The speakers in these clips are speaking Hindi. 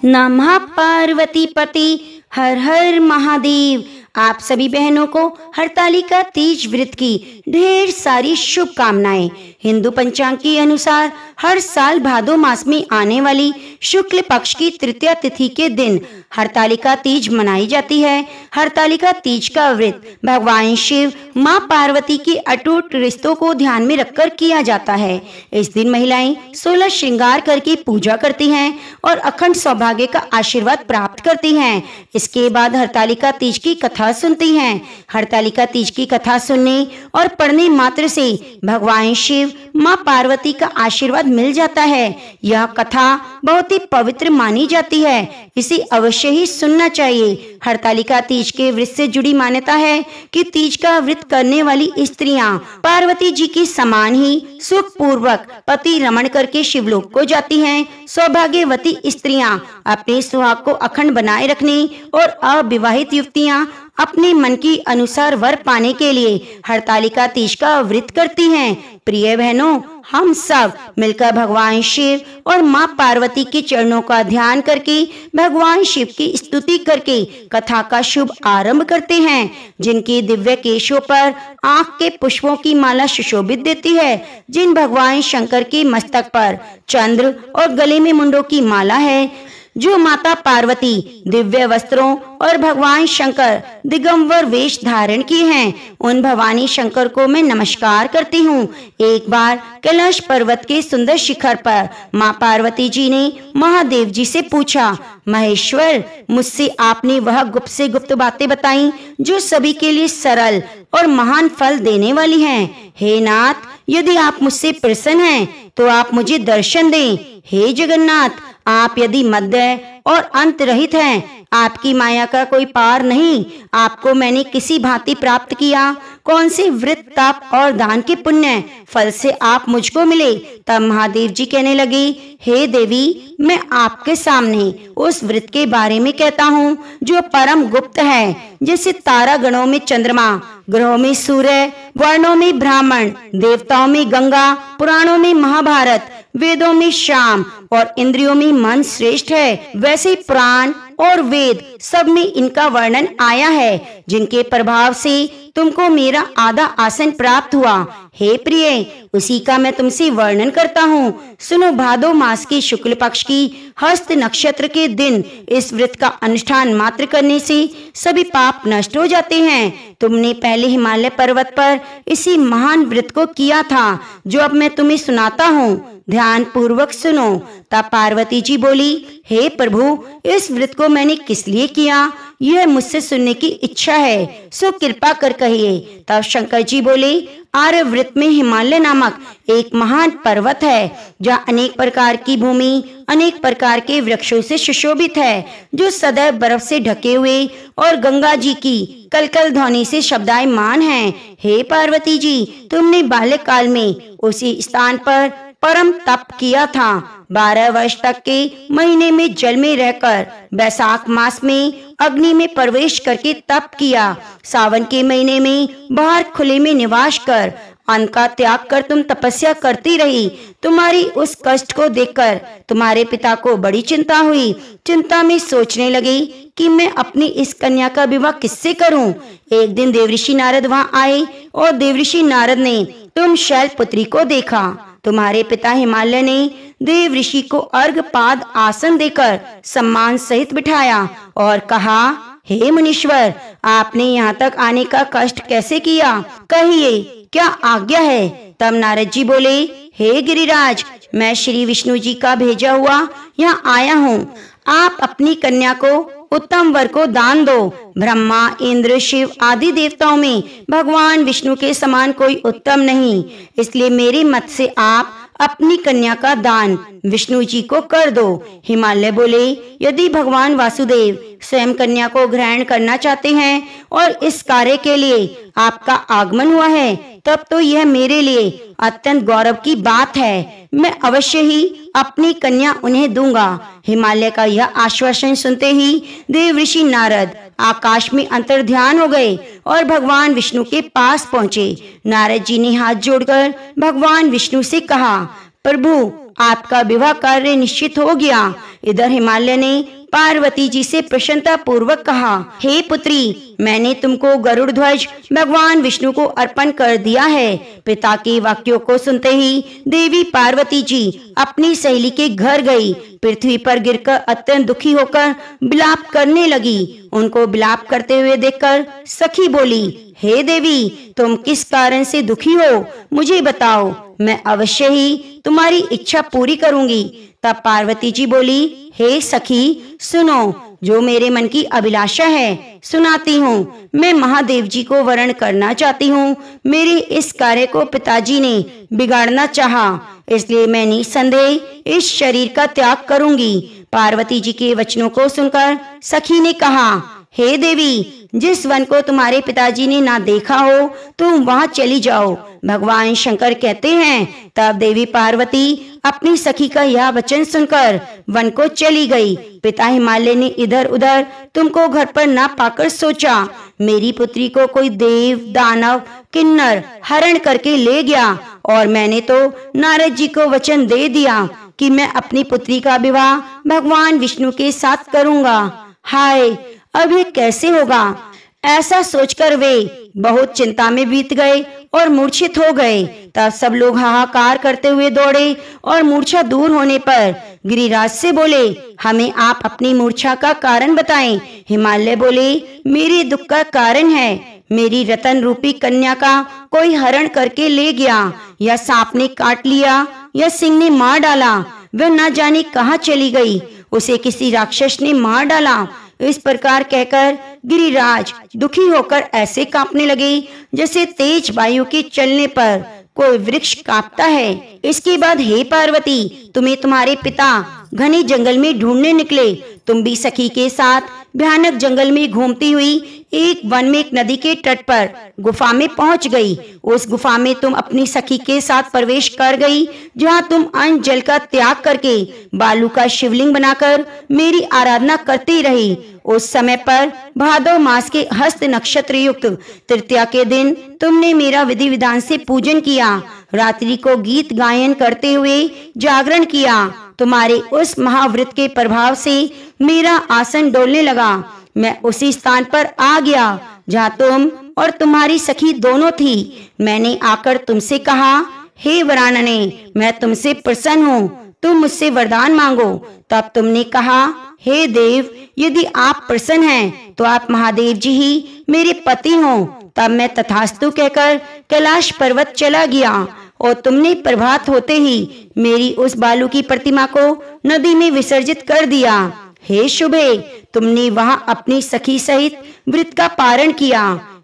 नमः पार्वती पति, हर हर महादेव। आप सभी बहनों को हरतालिका तीज व्रत की ढेर सारी शुभकामनाएं। हिंदू पंचांग के अनुसार हर साल भादो मास में आने वाली शुक्ल पक्ष की तृतीया तिथि के दिन हरतालिका तीज मनाई जाती है। हरतालिका तीज का व्रत भगवान शिव, मां पार्वती के अटूट रिश्तों को ध्यान में रखकर किया जाता है। इस दिन महिलाएं 16 श्रृंगार करके पूजा करती हैं और अखंड सौभाग्य का आशीर्वाद प्राप्त करती हैं। इसके बाद हरतालिका तीज की कथा सुनती हैं। हरतालिका तीज की कथा सुनने और पढ़ने मात्र से भगवान शिव, मां पार्वती का आशीर्वाद मिल जाता है। यह कथा बहुत ही पवित्र मानी जाती है, इसे अवश्य ही सुनना चाहिए। हरतालिका तीज के व्रत से जुड़ी मान्यता है कि तीज का व्रत करने वाली स्त्रियां पार्वती जी के समान ही सुख पूर्वक पति रमण करके शिवलोक को जाती हैं। सौभाग्यवती स्त्रियां अपने सुहाग को अखंड बनाए रखने और अविवाहित युवतियां अपने मन की अनुसार वर पाने के लिए हरतालिका तीज का व्रत करती हैं। प्रिय बहनों, हम सब मिलकर भगवान शिव और मां पार्वती के चरणों का ध्यान करके भगवान शिव की स्तुति करके कथा का शुभ आरंभ करते हैं, जिनकी दिव्य केशों पर आंख के पुष्पों की माला सुशोभित देती है, जिन भगवान शंकर के मस्तक पर चंद्र और गले में मुंडों की माला है, जो माता पार्वती दिव्य वस्त्रों और भगवान शंकर दिगंबर वेश धारण किए हैं, उन भवानी शंकर को मैं नमस्कार करती हूँ। एक बार कैलाश पर्वत के सुंदर शिखर पर माँ पार्वती जी ने महादेव जी से पूछा, महेश्वर, मुझसे आपने वह गुप्त से गुप्त बातें बताई जो सभी के लिए सरल और महान फल देने वाली हैं। हे नाथ, यदि आप मुझसे प्रसन्न हैं तो आप मुझे दर्शन दें। हे जगन्नाथ, आप यदि मध्य और अंत रहित हैं, आपकी माया का कोई पार नहीं। आपको मैंने किसी भांति प्राप्त किया, कौन से व्रत, तप और दान के पुण्य फल से आप मुझको मिले। तब महादेव जी कहने लगे, हे देवी, मैं आपके सामने उस व्रत के बारे में कहता हूँ जो परम गुप्त है। जैसे तारा गणों में चंद्रमा, ग्रहों में सूर्य, वर्णों में ब्राह्मण, देवताओं में गंगा, पुराणों में महाभारत, वेदों में शाम और इंद्रियों में मन श्रेष्ठ है, वैसे पुराण और वेद सब में इनका वर्णन आया है, जिनके प्रभाव से तुमको मेरा आधा आसन प्राप्त हुआ। हे प्रिय, उसी का मैं तुमसे वर्णन करता हूँ। सुनो, भादो मास की शुक्ल पक्ष की हस्त नक्षत्र के दिन इस व्रत का अनुष्ठान मात्र करने से सभी पाप नष्ट हो जाते हैं। तुमने पहले हिमालय पर्वत पर इसी महान व्रत को किया था, जो अब मैं तुम्हें सुनाता हूँ। ध्यान पूर्वक सुनो। तब पार्वती जी बोली, हे प्रभु, इस व्रत को मैंने किस लिए किया, यह मुझसे सुनने की इच्छा है, सो कृपा कर कहिए। तब शंकर जी बोले, आर्यव्रत में हिमालय नामक एक महान पर्वत है, जहाँ अनेक प्रकार की भूमि अनेक प्रकार के वृक्षों से सुशोभित है, जो सदैव बर्फ से ढके हुए और गंगा जी की कलकल ध्वनि से शब्दायमान है। हे पार्वती जी, तुमने बाल्यकाल में उसी स्थान पर परम तप किया था। 12 वर्ष तक के महीने में जल में रहकर, बैसाख मास में अग्नि में प्रवेश करके तप किया, सावन के महीने में बाहर खुले में निवास कर, अन्न का त्याग कर तुम तपस्या करती रही। तुम्हारी उस कष्ट को देखकर तुम्हारे पिता को बड़ी चिंता हुई। चिंता में सोचने लगी कि मैं अपनी इस कन्या का विवाह किससे करूं। एक दिन देवऋषि नारद वहां आए और देवऋषि नारद ने तुम शैलपुत्री को देखा। तुम्हारे पिता हिमालय ने देव ऋषि को अर्घपाद आसन देकर सम्मान सहित बिठाया और कहा, हे मुनीश्वर, आपने यहाँ तक आने का कष्ट कैसे किया, कहिए क्या आज्ञा है। तब नारद जी बोले, हे गिरिराज, मैं श्री विष्णु जी का भेजा हुआ यहाँ आया हूँ। आप अपनी कन्या को उत्तम वर को दान दो। ब्रह्मा, इंद्र, शिव आदि देवताओं में भगवान विष्णु के समान कोई उत्तम नहीं, इसलिए मेरे मत से आप अपनी कन्या का दान विष्णु जी को कर दो। हिमालय बोले, यदि भगवान वासुदेव स्वयं कन्या को ग्रहण करना चाहते हैं और इस कार्य के लिए आपका आगमन हुआ है, तब तो यह मेरे लिए अत्यंत गौरव की बात है। मैं अवश्य ही अपनी कन्या उन्हें दूंगा। हिमालय का यह आश्वासन सुनते ही देव ऋषि नारद आकाश में अंतर्ध्यान हो गए और भगवान विष्णु के पास पहुंचे। नारद जी ने हाथ जोड़कर भगवान विष्णु से कहा, प्रभु, आपका विवाह कार्य निश्चित हो गया। इधर हिमालय ने पार्वती जी से प्रसन्नता पूर्वक कहा, हे पुत्री, मैंने तुमको गरुड़ ध्वज भगवान विष्णु को अर्पण कर दिया है। पिता के वाक्यों को सुनते ही देवी पार्वती जी अपनी सहेली के घर गई। पृथ्वी पर गिरकर अत्यंत दुखी होकर विलाप करने लगी। उनको विलाप करते हुए देखकर सखी बोली, हे देवी, तुम किस कारण से दुखी हो, मुझे बताओ, मैं अवश्य ही तुम्हारी इच्छा पूरी करूंगी। तब पार्वती जी बोली, हे सखी, सुनो, जो मेरे मन की अभिलाषा है सुनाती हूँ। मैं महादेव जी को वरण करना चाहती हूँ। मेरे इस कार्य को पिताजी ने बिगाड़ना चाहा, इसलिए मैं निसंदेह इस शरीर का त्याग करूंगी। पार्वती जी के वचनों को सुनकर सखी ने कहा, हे देवी, जिस वन को तुम्हारे पिताजी ने ना देखा हो तुम वहां चली जाओ, भगवान शंकर कहते हैं। तब देवी पार्वती अपनी सखी का यह वचन सुनकर वन को चली गई। पिता हिमालय ने इधर उधर तुमको घर पर ना पाकर सोचा, मेरी पुत्री को कोई देव, दानव, किन्नर हरण करके ले गया, और मैंने तो नारद जी को वचन दे दिया कि मैं अपनी पुत्री का विवाह भगवान विष्णु के साथ करूंगा। हाय, अब ये कैसे होगा? ऐसा सोचकर वे बहुत चिंता में बीत गए और मूर्छित हो गए। तब सब लोग हाहाकार करते हुए दौड़े और मूर्छा दूर होने पर गिरिराज से बोले, हमें आप अपनी मूर्छा का कारण बताएं। हिमालय बोले, मेरे दुख का कारण है, मेरी रतन रूपी कन्या का कोई हरण करके ले गया, या सांप ने काट लिया, या सिंह ने मार डाला। वह न जाने कहाँ चली गई, उसे किसी राक्षस ने मार डाला। इस प्रकार कहकर गिरिराज दुखी होकर ऐसे कांपने लगे जैसे तेज वायु के चलने पर कोई वृक्ष कांपता है। इसके बाद हे पार्वती, तुम्हें तुम्हारे पिता घने जंगल में ढूंढने निकले। तुम भी सखी के साथ भयानक जंगल में घूमती हुई एक वन में एक नदी के तट पर गुफा में पहुंच गई। उस गुफा में तुम अपनी सखी के साथ प्रवेश कर गई, जहां तुम अन्न जल का त्याग करके बालू का शिवलिंग बनाकर मेरी आराधना करती रही। उस समय पर भादव मास के हस्त नक्षत्र युक्त तृतीया के दिन तुमने मेरा विधि विधान से पूजन किया। रात्रि को गीत गायन करते हुए जागरण किया। तुम्हारे उस महाव्रत के प्रभाव से मेरा आसन डोलने लगा। मैं उसी स्थान पर आ गया जहाँ तुम और तुम्हारी सखी दोनों थी। मैंने आकर तुमसे कहा, हे वरानने, मैं तुमसे प्रसन्न हूँ, तुम मुझसे वरदान मांगो। तब तुमने कहा, हे देव, यदि आप प्रसन्न हैं तो आप महादेव जी ही मेरे पति हो। तब मैं तथास्तु कहकर कैलाश पर्वत चला गया और तुमने प्रभात होते ही मेरी उस बालू की प्रतिमा को नदी में विसर्जित कर दिया। हे शुभे, तुमने वहां अपनी सखी सहित व्रत का पारण किया।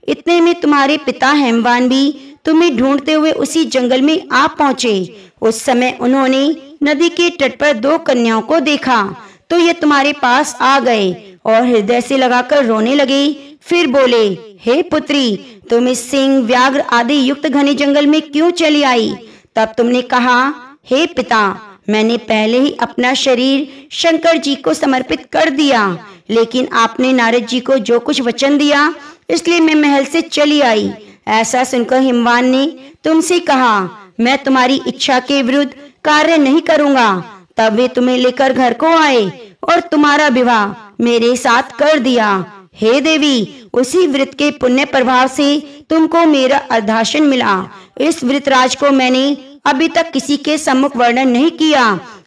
इतने में तुम्हारे पिता हेमवान भी तुम्हें ढूंढते हुए उसी जंगल में आ पहुंचे। उस समय उन्होंने नदी के तट पर दो कन्याओं को देखा तो ये तुम्हारे पास आ गए और हृदय से लगाकर रोने लगे। फिर बोले, हे पुत्री, तुम इस सिंह, व्याघ्र आदि युक्त घने जंगल में क्यों चली आई? तब तुमने कहा, हे पिता, मैंने पहले ही अपना शरीर शंकर जी को समर्पित कर दिया, लेकिन आपने नारद जी को जो कुछ वचन दिया इसलिए मैं महल से चली आई। ऐसा सुनकर हिमवान ने तुमसे कहा, मैं तुम्हारी इच्छा के विरुद्ध कार्य नहीं करूंगा। तब वे तुम्हें लेकर घर को आए और तुम्हारा विवाह मेरे साथ कर दिया। हे देवी, उसी व्रत के पुण्य प्रभाव से तुमको मेरा अर्धासन मिला। इस व्रतराज को मैंने अभी तक किसी के सम्मुख वर्णन नहीं किया।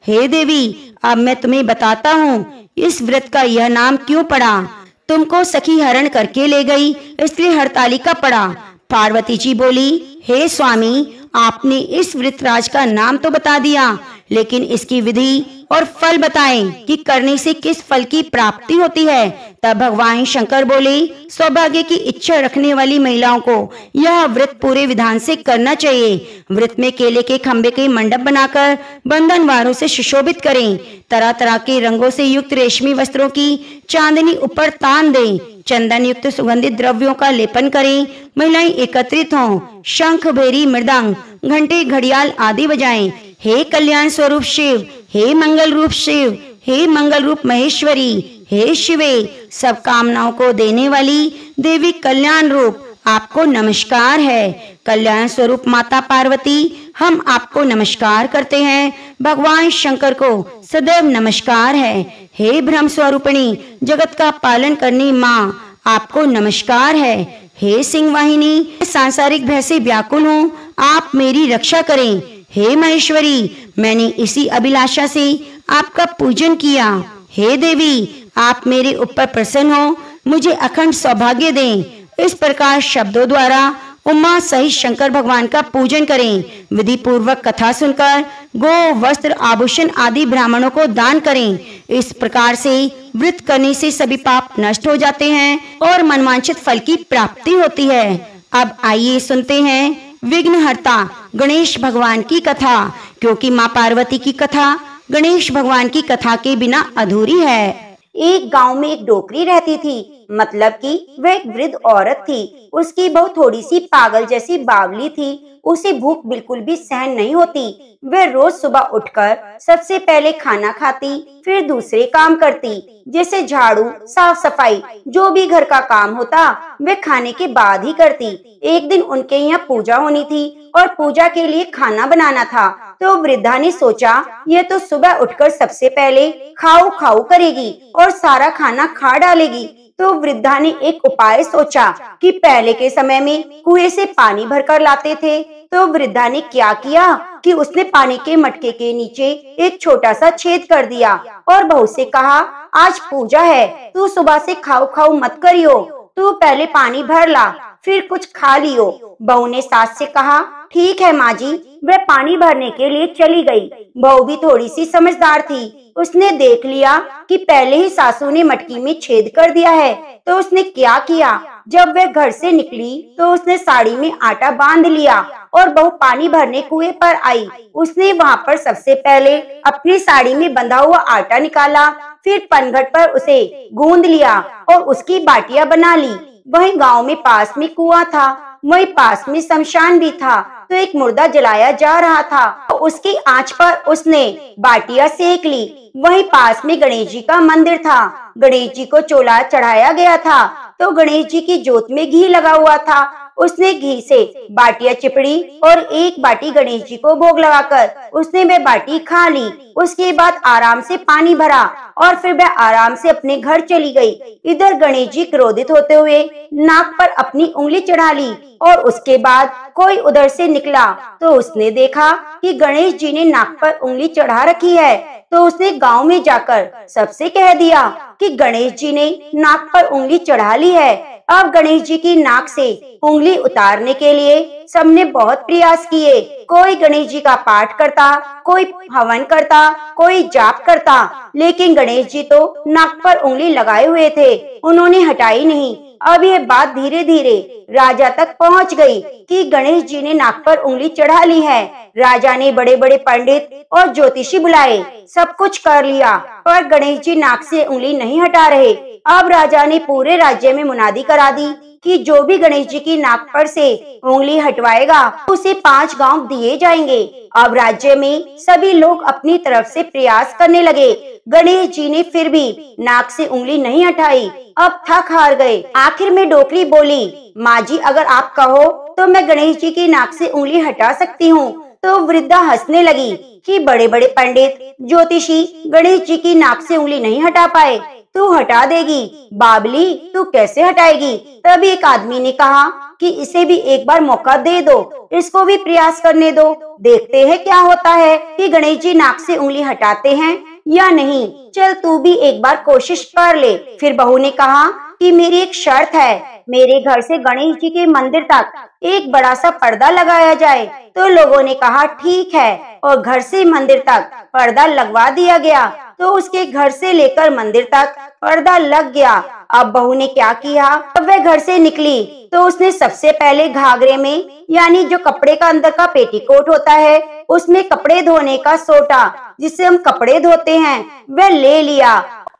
हे देवी, अब मैं तुम्हें बताता हूँ इस व्रत का यह नाम क्यों पड़ा। तुमको सखी हरण करके ले गई, इसलिए हरतालिका पड़ा। पार्वती जी बोली, हे स्वामी, आपने इस व्रतराज का नाम तो बता दिया, लेकिन इसकी विधि और फल बताएं कि करने से किस फल की प्राप्ति होती है। तब भगवान शंकर बोले, सौभाग्य की इच्छा रखने वाली महिलाओं को यह व्रत पूरे विधान से करना चाहिए। व्रत में केले के खंबे के मंडप बनाकर बंधन वारों से सुशोभित करें। तरह तरह के रंगों से युक्त रेशमी वस्त्रों की चांदनी ऊपर तान दें। चंदन युक्त सुगंधित द्रव्यों का लेपन करें। महिलाएं एकत्रित हों, शंख, भेरी, मृदंग, घंटे, घड़ियाल आदि बजाएं। हे कल्याण स्वरूप शिव, हे मंगल रूप शिव, हे मंगल रूप महेश्वरी, हे शिवे, सब कामनाओं को देने वाली देवी कल्याण रूप, आपको नमस्कार है। कल्याण स्वरूप माता पार्वती हम आपको नमस्कार करते हैं। भगवान शंकर को सदैव नमस्कार है। हे ब्रह्म स्वरूपिणी, जगत का पालन करनी माँ, आपको नमस्कार है। हे सिंह वाहिनी, सांसारिक भय से व्याकुल हूँ, आप मेरी रक्षा करें। हे महेश्वरी, मैंने इसी अभिलाषा से आपका पूजन किया। हे देवी, आप मेरे ऊपर प्रसन्न हो, मुझे अखंड सौभाग्य दें। इस प्रकार शब्दों द्वारा उमा सहित शंकर भगवान का पूजन करें। विधि पूर्वक कथा सुनकर गो, वस्त्र, आभूषण आदि ब्राह्मणों को दान करें। इस प्रकार से व्रत करने से सभी पाप नष्ट हो जाते हैं और मनवांछित फल की प्राप्ति होती है। अब आइए सुनते हैं विघ्नहर्ता गणेश भगवान की कथा, क्योंकि माँ पार्वती की कथा गणेश भगवान की कथा के बिना अधूरी है। एक गांव में एक डोकरी रहती थी, मतलब कि वह एक वृद्ध औरत थी। उसकी बहू थोड़ी सी पागल जैसी बावली थी। उसे भूख बिल्कुल भी सहन नहीं होती। वह रोज सुबह उठकर सबसे पहले खाना खाती, फिर दूसरे काम करती, जैसे झाड़ू, साफ सफाई, जो भी घर का काम होता वह खाने के बाद ही करती। एक दिन उनके यहाँ पूजा होनी थी और पूजा के लिए खाना बनाना था। तो वृद्धा ने सोचा, यह तो सुबह उठकर सबसे पहले खाओ खाओ करेगी और सारा खाना खा डालेगी। तो वृद्धा ने एक उपाय सोचा कि पहले के समय में कुएं से पानी भरकर लाते थे। तो वृद्धा ने क्या किया कि उसने पानी के मटके के नीचे एक छोटा सा छेद कर दिया और बहू से कहा, आज पूजा है, तू सुबह से खाओ खाओ मत करियो, तू पहले पानी भर ला, फिर कुछ खा लियो। बहू ने सास से कहा, ठीक है माँ जी। वह पानी भरने के लिए चली गई। बहू भी थोड़ी सी समझदार थी। उसने देख लिया कि पहले ही सासू ने मटकी में छेद कर दिया है। तो उसने क्या किया, जब वह घर से निकली तो उसने साड़ी में आटा बांध लिया और बहू पानी भरने कुएं पर आई। उसने वहां पर सबसे पहले अपनी साड़ी में बंधा हुआ आटा निकाला, फिर पनघट पर उसे गूंद लिया और उसकी बाटियां बना ली। वहीं गांव में पास में कुआं था, वहीं पास में शमशान भी था। तो एक मुर्दा जलाया जा रहा था, तो उसकी आंच पर उसने बाटियां सेक ली। वहीं पास में गणेश जी का मंदिर था। गणेश जी को चोला चढ़ाया गया था, तो गणेश जी की जोत में घी लगा हुआ था। उसने घी से बाटियां चिपड़ी और एक बाटी गणेश जी को भोग लगाकर उसने वह बाटी खा ली। उसके बाद आराम से पानी भरा और फिर वह आराम से अपने घर चली गई। इधर गणेश जी क्रोधित होते हुए नाक पर अपनी उंगली चढ़ा ली और उसके बाद कोई उधर से निकला तो उसने देखा कि गणेश जी ने नाक पर उंगली चढ़ा रखी है। तो उसने गांव में जाकर सबसे कह दिया कि गणेश जी ने नाक पर उंगली चढ़ा ली है। अब गणेश जी की नाक से उंगली उतारने के लिए सबने बहुत प्रयास किए। कोई गणेश जी का पाठ करता, कोई हवन करता, कोई जाप करता, लेकिन गणेश जी तो नाक पर उंगली लगाए हुए थे, उन्होंने हटाई नहीं। अब यह बात धीरे धीरे राजा तक पहुंच गई कि गणेश जी ने नाक पर उंगली चढ़ा ली है। राजा ने बड़े बड़े पंडित और ज्योतिषी बुलाए, सब कुछ कर लिया, पर गणेश जी नाक से उंगली नहीं हटा रहे। अब राजा ने पूरे राज्य में मुनादी करा दी कि जो भी गणेश जी की नाक पर से उंगली हटवाएगा उसे 5 गांव दिए जाएंगे। अब राज्य में सभी लोग अपनी तरफ से प्रयास करने लगे। गणेश जी ने फिर भी नाक से उंगली नहीं हटाई। अब थक हार गए। आखिर में डोकरी बोली, माँ जी अगर आप कहो तो मैं गणेश जी की नाक से उंगली हटा सकती हूँ। तो वृद्धा हंसने लगी कि बड़े बड़े पंडित ज्योतिषी गणेश जी की नाक से उंगली नहीं हटा पाए, तू हटा देगी। बाबली, तू कैसे हटाएगी? तभी एक आदमी ने कहा कि इसे भी एक बार मौका दे दो, इसको भी प्रयास करने दो, देखते हैं क्या होता है कि गणेश जी नाक से उंगली हटाते हैं या नहीं। चल तू भी एक बार कोशिश कर ले। फिर बहू ने कहा कि मेरी एक शर्त है, मेरे घर से गणेश जी के मंदिर तक एक बड़ा सा पर्दा लगाया जाए। तो लोगों ने कहा ठीक है, और घर से मंदिर तक पर्दा लगवा दिया गया। तो उसके घर से लेकर मंदिर तक पर्दा लग गया। अब बहू ने क्या किया, अब वह घर से निकली तो उसने सबसे पहले घाघरे में, यानी जो कपड़े का अंदर का पेटीकोट होता है, उसमें कपड़े धोने का सोटा जिससे हम कपड़े धोते हैं वह ले लिया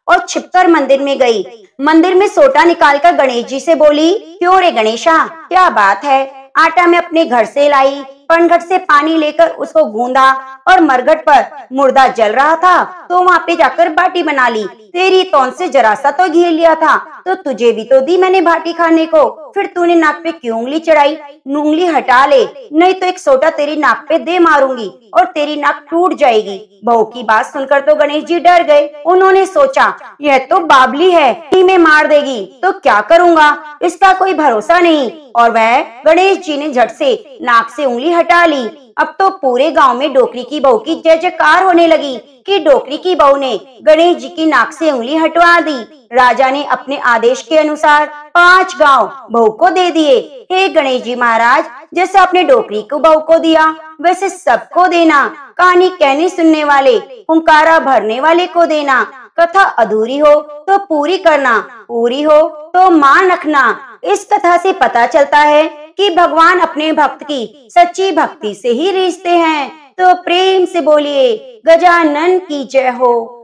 और छिपकर मंदिर में गई। मंदिर में सोटा निकालकर गणेश जी से बोली, क्यों रे गणेशा, क्या बात है? आटा मैं अपने घर से लाई, पनघट से पानी लेकर उसको गूंदा और मरघट पर मुर्दा जल रहा था तो वहाँ पे जाकर बाटी बना ली। तेरी तौन से जरा सा तो घी लिया था तो तुझे भी तो दी मैंने बाटी खाने को, फिर तूने नाक पे क्यों उंगली चढ़ाई? उंगली हटा ले, नहीं तो एक सोटा तेरी नाक पे दे मारूंगी और तेरी नाक टूट जाएगी। बहू की बात सुनकर तो गणेश जी डर गए। उन्होंने सोचा यह तो बाबली है, ही में मार देगी तो क्या करूँगा, इसका कोई भरोसा नहीं। और वह गणेश जी ने झट से नाक से उंगली हटा ली। अब तो पूरे गांव में डोकरी की बहू की जय जयकार होने लगी कि डोकरी की बहू ने गणेश जी की नाक से उंगली हटवा दी। राजा ने अपने आदेश के अनुसार 5 गांव बहू को दे दिए। हे गणेश जी महाराज, जैसे आपने डोकरी को बहू को दिया वैसे सबको देना। कहानी कहने सुनने वाले, हुंकारा भरने वाले को देना। कथा अधूरी हो तो पूरी करना, पूरी हो तो मान रखना। इस कथा से पता चलता है कि भगवान अपने भक्त की सच्ची भक्ति से ही रिश्ते हैं। तो प्रेम से बोलिए गजानन की जय हो।